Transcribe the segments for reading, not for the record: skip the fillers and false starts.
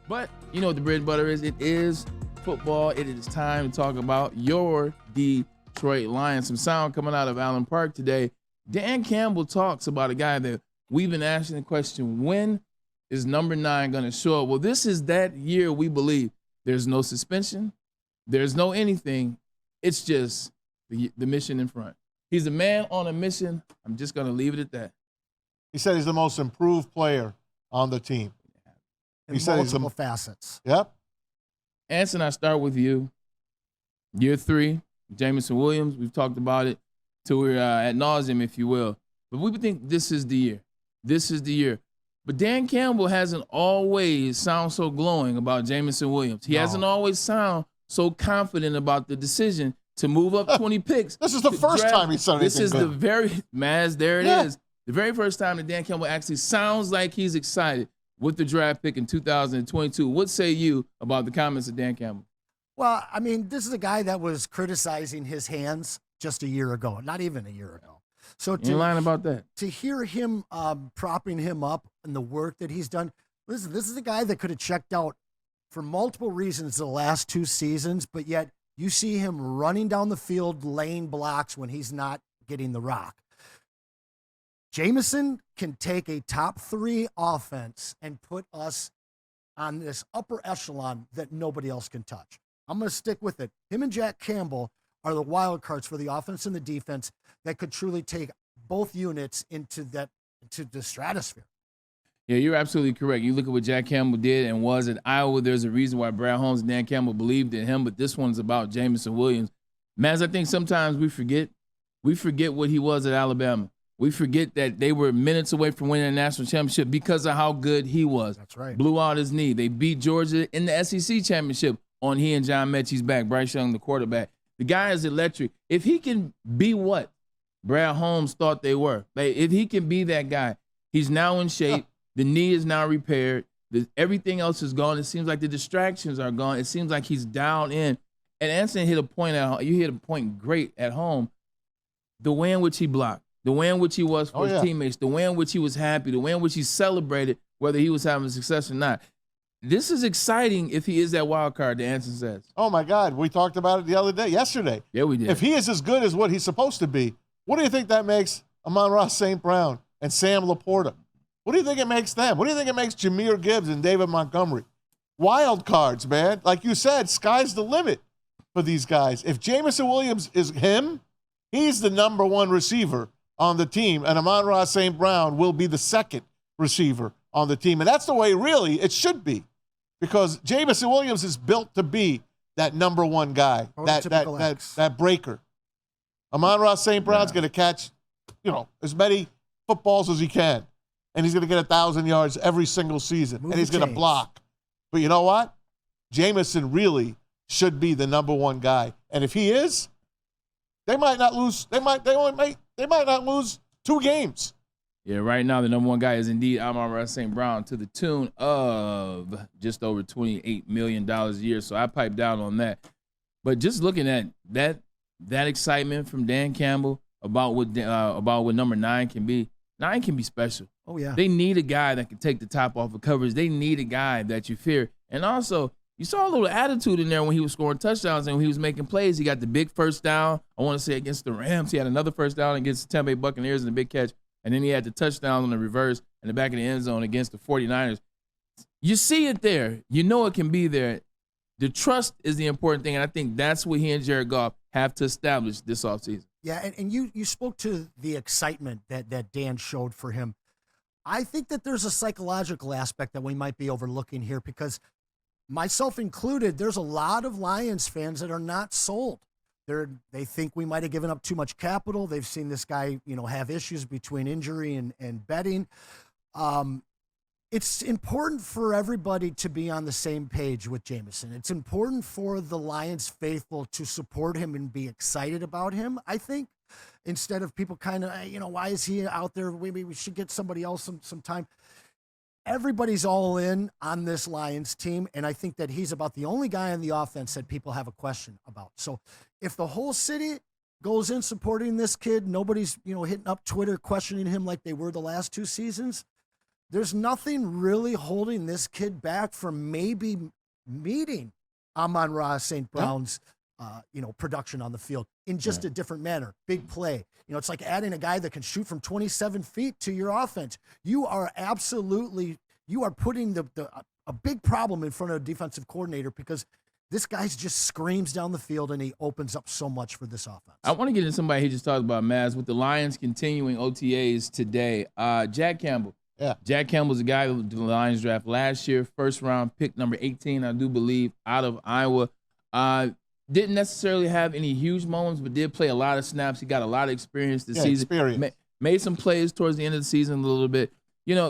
But you know what the bread and butter is? It is football. It is time to talk about your Detroit Lions. Some sound coming out of Allen Park today. Dan Campbell talks about a guy that we've been asking the question, when is number 9 going to show up? Well, this is that year we believe. There's no suspension. There's no anything. It's just the mission in front. He's a man on a mission. I'm just going to leave it at that. He said he's the most improved player on the team. In multiple facets. Yep. Anson, I start with you. Year 3, Jameson Williams. We've talked about it till we're ad nauseum, if you will. But we think this is the year. This is the year. But Dan Campbell hasn't always sound so glowing about Jameson Williams. He hasn't always sound so confident about the decision to move up 20 picks. This is the first time he said anything This is good. the very, Maz, there it is. The very first time that Dan Campbell actually sounds like he's excited with the draft pick in 2022. What say you about the comments of Dan Campbell? Well, I mean, this is a guy that was criticizing his hands just a year ago, not even a year ago. So You ain't lying about that. to hear him propping him up and the work that he's done, listen, this is a guy that could have checked out for multiple reasons the last 2 seasons, but yet you see him running down the field, laying blocks when he's not getting the rock. Jameson can take a top 3 offense and put us on this upper echelon that nobody else can touch. I'm going to stick with it. Him and Jack Campbell are the wild cards for the offense and the defense that could truly take both units into the stratosphere. Yeah, you're absolutely correct. You look at what Jack Campbell did and was at Iowa. There's a reason why Brad Holmes and Dan Campbell believed in him, but this one's about Jameson Williams. Man, I think sometimes we forget what he was at Alabama. We forget that they were minutes away from winning a national championship because of how good he was. That's right. Blew out his knee. They beat Georgia in the SEC championship on he and John Mechie's back. Bryce Young, the quarterback. The guy is electric. If he can be what Brad Holmes thought they were, if he can be that guy, he's now in shape. The knee is now repaired. Everything else is gone. It seems like the distractions are gone. It seems like he's dialed in. And Anson hit a point you hit a point great at home. The way in which he blocked, the way in which he was for his teammates, the way in which he was happy, the way in which he celebrated whether he was having success or not. This is exciting if he is that wild card, the Anson says. Oh, my God. We talked about it yesterday. Yeah, we did. If he is as good as what he's supposed to be, what do you think that makes Amon-Ra St. Brown and Sam Laporta? What do you think it makes them? What do you think it makes Jahmyr Gibbs and David Montgomery? Wild cards, man. Like you said, sky's the limit for these guys. If Jameson Williams is him, he's the number 1 receiver on the team, and Amon-Ra St. Brown will be the 2nd receiver on the team. And that's the way, really, it should be, because Jameson Williams is built to be that number 1 guy, that breaker. Amon-Ra St. Brown's going to catch, as many footballs as he can, and he's going to get 1,000 yards every single season, and he's going to block. But you know what? Jameson really should be the number 1 guy, and if he is, they might not lose. They might not lose 2 games. Yeah, right now the number 1 guy is indeed Amon-Ra St. Brown to the tune of just over $28 million a year. So I piped down on that. But just looking at that excitement from Dan Campbell about what number 9 can be. 9 can be special. Oh yeah. They need a guy that can take the top off of coverage. They need a guy that you fear. And also, you saw a little attitude in there when he was scoring touchdowns and when he was making plays. He got the big first down, I want to say against the Rams. He had another first down against the Tampa Bay Buccaneers and a big catch. And then he had the touchdown on the reverse in the back of the end zone against the 49ers. You see it there. You know it can be there. The trust is the important thing, and I think that's what he and Jared Goff have to establish this offseason. Yeah, and you spoke to the excitement that Dan showed for him. I think that there's a psychological aspect that we might be overlooking here, because myself included, there's a lot of Lions fans that are not sold. They think we might have given up too much capital. They've seen this guy, have issues between injury and betting. It's important for everybody to be on the same page with Jameson. It's important for the Lions faithful to support him and be excited about him, I think, instead of people kind of, why is he out there? Maybe we should get somebody else some time. Everybody's all in on this Lions team, and I think that he's about the only guy on the offense that people have a question about. So if the whole city goes in supporting this kid, nobody's, hitting up Twitter questioning him like they were the last 2 seasons, there's nothing really holding this kid back from maybe meeting Amon-Ra St. Brown's production on the field in just a different manner. Big play. It's like adding a guy that can shoot from 27 feet to your offense. You are putting a big problem in front of a defensive coordinator because this guy just screams down the field and he opens up so much for this offense. I want to get into somebody he just talked about, Maz, with the Lions continuing OTAs today. Jack Campbell. Yeah. Jack Campbell's a guy who the Lions draft last year, first round pick number 18, I do believe, out of Iowa. Didn't necessarily have any huge moments, but did play a lot of snaps. He got a lot of experience this season. Made some plays towards the end of the season a little bit.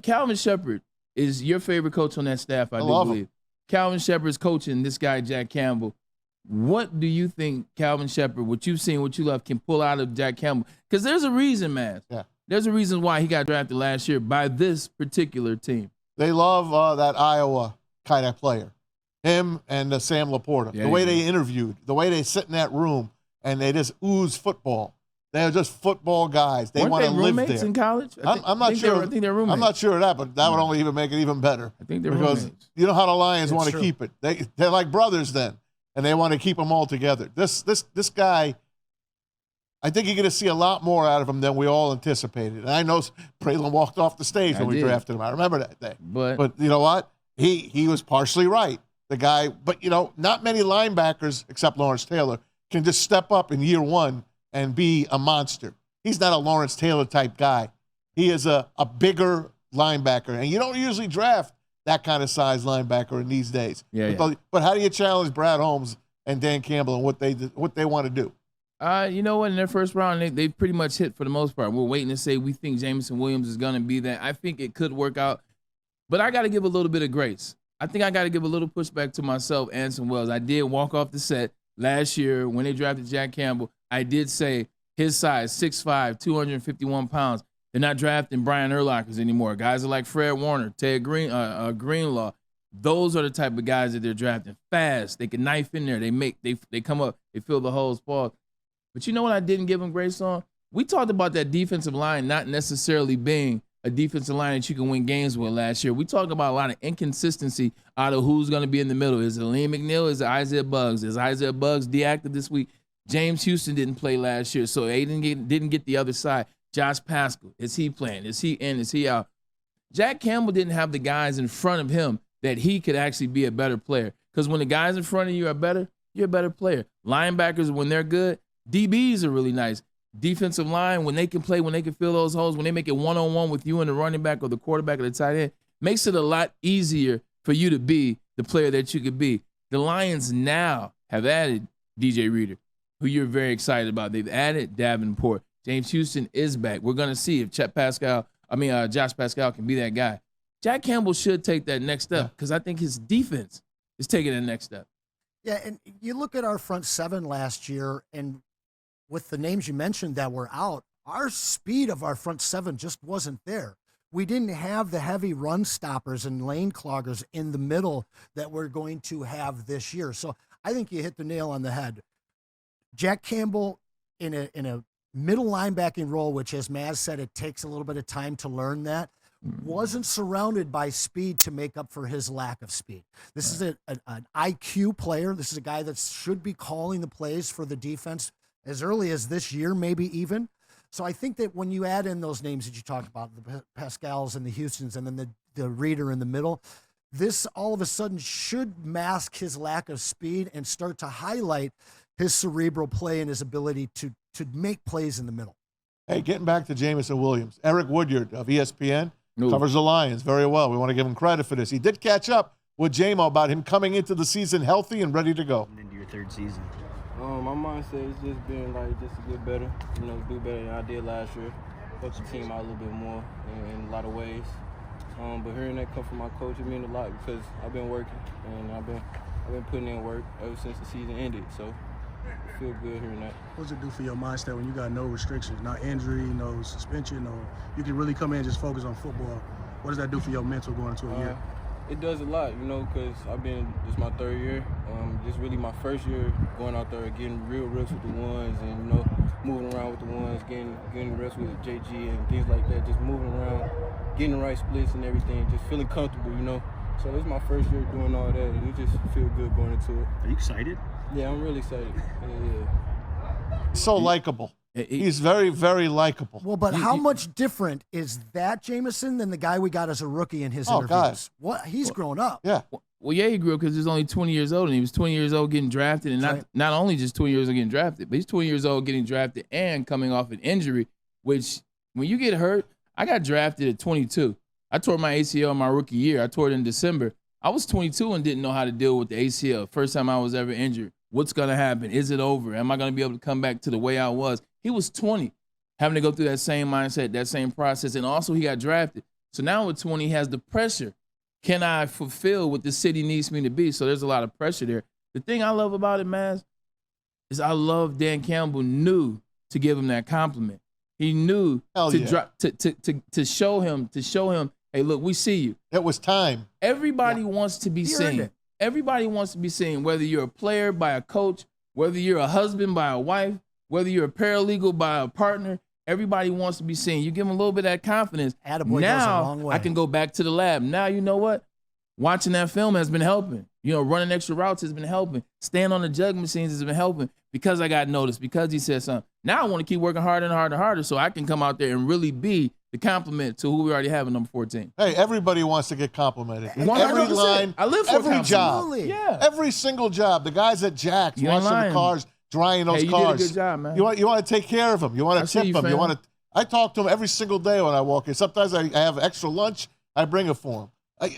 Calvin Shepard is your favorite coach on that staff, I do believe. Him. Calvin Shepard's coaching this guy, Jack Campbell. What do you think Calvin Shepard, what you've seen, what you love, can pull out of Jack Campbell? Because there's a reason, man. Yeah. There's a reason why he got drafted last year by this particular team. They love that Iowa kind of player. Him and Sam Laporta. Yeah, the way they interviewed, the way they sit in that room, and they just ooze football. They're just football guys. They want to live there. Roommates in college? I'm not sure. I think they're roommates. I'm not sure of that, but that would only even make it even better. I think they're because roommates. You know how the Lions want to keep it. They're like brothers then, and they want to keep them all together. This guy, I think you're going to see a lot more out of him than we all anticipated. And I know Braylon walked off the stage when we drafted him. I remember that day. But you know what? He was partially right. The guy, but not many linebackers except Lawrence Taylor can just step up in year one and be a monster. He's not a Lawrence Taylor type guy. He is a bigger linebacker, and you don't usually draft that kind of size linebacker in these days. But how do you challenge Brad Holmes and Dan Campbell and what they want to do? You know what? In their first round, they pretty much hit for the most part. We're waiting to say we think Jameson Williams is going to be that. I think it could work out, but I got to give a little bit of grace. I think I got to give a little pushback to myself, Anson Wells. I did walk off the set last year when they drafted Jack Campbell. I did say his size, 6'5", 251 pounds. They're not drafting Brian Urlachers anymore. Guys are like Fred Warner, Ted Greenlaw. Those are the type of guys that they're drafting. Fast. They can knife in there. They come up. They fill the holes. But you know what I didn't give them grace on? We talked about that defensive line not necessarily being a defensive line that you can win games with last year. We talked about a lot of inconsistency out of who's going to be in the middle. Is it Liam McNeil? Is it Isaiah Buggs? Is Isaiah Buggs deactive this week? James Houston didn't play last year, so they didn't get the other side. Josh Pascal, is he playing? Is he in? Is he out? Jack Campbell didn't have the guys in front of him that he could actually be a better player. Because when the guys in front of you are better, you're a better player. Linebackers, when they're good, DBs are really nice. Defensive line, when they can play, when they can fill those holes, when they make it one-on-one with you and the running back or the quarterback or the tight end, makes it a lot easier for you to be the player that you could be. The Lions now have added DJ Reader, who you're very excited about. They've added Davenport. James Houston is back. We're going to see if Josh Pascal can be that guy. Jack Campbell should take that next step because I think his defense is taking that next step. Yeah, and you look at our front seven last year, and with the names you mentioned that were out, our speed of our front seven just wasn't there. We didn't have the heavy run stoppers and lane cloggers in the middle that we're going to have this year. So I think you hit the nail on the head. Jack Campbell in a middle linebacking role, which, as Maz said, it takes a little bit of time to learn that, wasn't surrounded by speed to make up for his lack of speed. This is an IQ player. This is a guy that should be calling the plays for the defense as early as this year, maybe even. So I think that when you add in those names that you talked about, the Pascals and the Houstons, and then the Reader in the middle, this all of a sudden should mask his lack of speed and start to highlight his cerebral play and his ability to make plays in the middle. Hey, getting back to Jameson Williams, Eric Woodward of ESPN covers the Lions very well. We want to give him credit for this. He did catch up with J-Mo about him coming into the season healthy and ready to go. Into your third season. My mindset is just being just to get better, do better than I did last year. Help the team out a little bit more in a lot of ways. But hearing that come from my coach, it means a lot because I've been working and I've been putting in work ever since the season ended. So I feel good hearing that. What does it do for your mindset when you got no restrictions, not injury, no suspension, or you can really come in and just focus on football? What does that do for your mental going into a year? It does a lot, you know, because this my third year. Just really my first year going out there, getting real reps with the ones and, you know, moving around with the ones, getting reps with JG and things like that, just moving around, getting the right splits and everything, just feeling comfortable, you know. So this is my first year doing all that, and it just feel good going into it. Are you excited? Yeah, I'm really excited. Yeah. So likable. He's very, very likable. Well, but how much different is that Jameson than the guy we got as a rookie in his interviews? God. What? He's grown up. Yeah. Well, yeah, he grew up because he's only 20 years old, and he was 20 years old getting drafted, and not only just 20 years old getting drafted, but he's 20 years old getting drafted and coming off an injury, which when you get hurt, I got drafted at 22. I tore my ACL my rookie year. I tore it in December. I was 22 and didn't know how to deal with the ACL. First time I was ever injured. What's going to happen? Is it over? Am I going to be able to come back to the way I was? He was 20, having to go through that same mindset, that same process, and also he got drafted. So now with 20, he has the pressure. Can I fulfill what the city needs me to be? So there's a lot of pressure there. The thing I love about it, Maz, is I love Dan Campbell knew to give him that compliment. He knew to show him, hey, look, we see you. It was time. Everybody wants to be seen. Everybody wants to be seen, whether you're a player by a coach, whether you're a husband by a wife, whether you're a paralegal by a partner. Everybody wants to be seen. You give them a little bit of that confidence. Attaboy goes a long way. I can go back to the lab. Now, you know what? Watching that film has been helping. You know, running extra routes has been helping. Staying on the jug machines has been helping because I got noticed, because he said something. Now I want to keep working harder and harder and harder so I can come out there and really be the compliment to who we already have in number 14. Hey, everybody wants to get complimented. 100%. Every line, I live for every job. Yeah. Every single job. The guys at Jack's washing the cars, drying those you cars. did a good job, man. You want to take care of them. You want to tip them. You want to. I talk to them every single day when I walk in. Sometimes I have extra lunch. I bring it for them.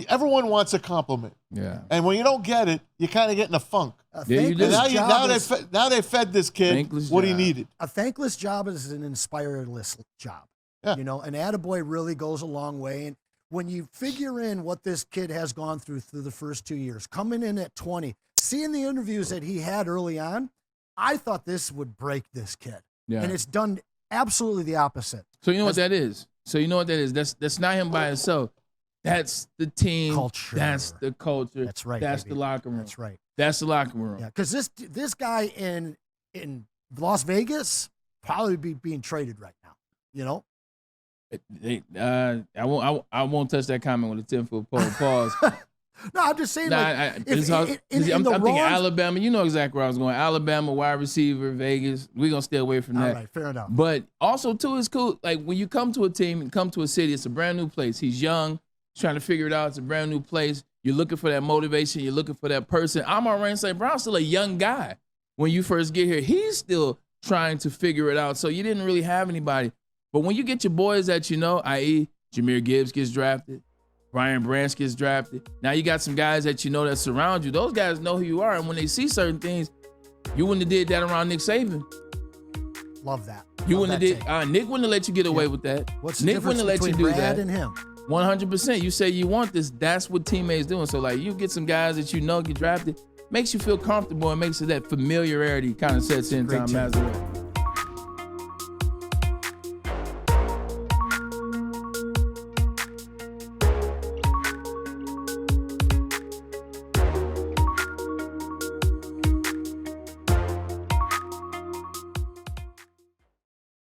Everyone wants a compliment. Yeah. And when you don't get it, you kind of get in a funk. You do. Now they fed this kid what he needed. A thankless job is an inspireless job. Yeah. You know, an attaboy really goes a long way. And when you figure in what this kid has gone through the first 2 years, coming in at 20, seeing the interviews that he had early on, I thought this would break this kid. Yeah. And it's done absolutely the opposite. So you know what that is? That's not him by himself. That's the team. Culture. That's the culture. That's right. That's baby. the locker room. That's right. That's the locker room. Yeah, because this guy in Las Vegas probably be being traded right now. You know. I won't touch that comment with a 10-foot pole. Pause. No, I'm just saying. I'm thinking Alabama. You know exactly where I was going. Alabama, wide receiver, Vegas. We're going to stay away from that. All right, fair enough. But also, too, it's cool. Like, when you come to a team and come to a city, it's a brand new place. He's young. He's trying to figure it out. It's a brand new place. You're looking for that motivation. You're looking for that person. Amon-Ra and St. Brown's still a young guy. When you first get here, he's still trying to figure it out. So you didn't really have anybody. But when you get your boys that you know, i.e. Jahmyr Gibbs gets drafted, Brian Branch gets drafted. Now you got some guys that you know that surround you. Those guys know who you are. And when they see certain things, you wouldn't have did that around Nick Saban. Love that. You wouldn't have did. Nick wouldn't have let you get away with that. What's the Nick difference wouldn't have let you between do Brad that. and him? 100%. You say you want this. That's what teammates doing. So, like, you get some guys that you know get drafted, makes you feel comfortable and makes it that familiarity kind of sets in. Tom Mazarek.